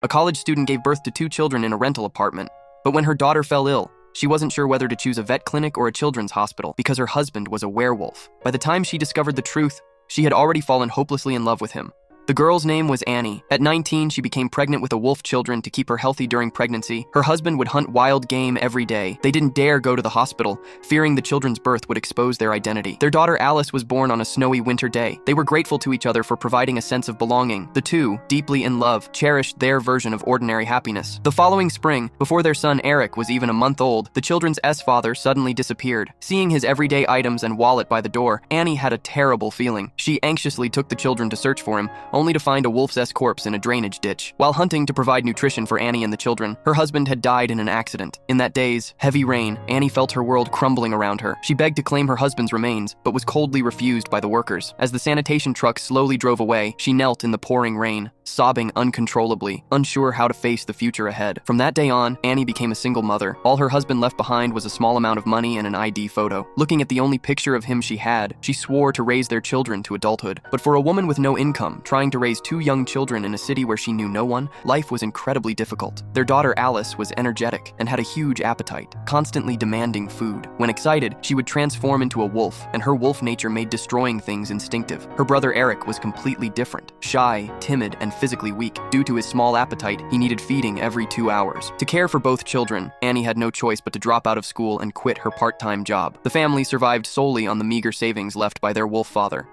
A college student gave birth to 2 children in a rental apartment, but when her daughter fell ill, she wasn't sure whether to choose a vet clinic or a children's hospital because her husband was a werewolf. By the time she discovered the truth, she had already fallen hopelessly in love with him. The girl's name was Annie. At 19, she became pregnant with a wolf children to keep her healthy during pregnancy. Her husband would hunt wild game every day. They didn't dare go to the hospital, fearing the children's birth would expose their identity. Their daughter Alice was born on a snowy winter day. They were grateful to each other for providing a sense of belonging. The two, deeply in love, cherished their version of ordinary happiness. The following spring, before their son Eric was even a month old, the children's father suddenly disappeared. Seeing his everyday items and wallet by the door, Annie had a terrible feeling. She anxiously took the children to search for him, only to find a wolf's corpse in a drainage ditch. While hunting to provide nutrition for Annie and the children, her husband had died in an accident. In that day's heavy rain, Annie felt her world crumbling around her. She begged to claim her husband's remains, but was coldly refused by the workers. As the sanitation truck slowly drove away, she knelt in the pouring rain, sobbing uncontrollably, unsure how to face the future ahead. From that day on, Annie became a single mother. All her husband left behind was a small amount of money and an ID photo. Looking at the only picture of him she had, she swore to raise their children to adulthood. But for a woman with no income, trying to raise 2 young children in a city where she knew no one, life was incredibly difficult. Their daughter Alice was energetic and had a huge appetite, constantly demanding food. When excited, she would transform into a wolf, and her wolf nature made destroying things instinctive. Her brother Eric was completely different, shy, timid, and physically weak. Due to his small appetite, he needed feeding every 2 hours. To care for both children, Annie had no choice but to drop out of school and quit her part-time job. The family survived solely on the meager savings left by their wolf father.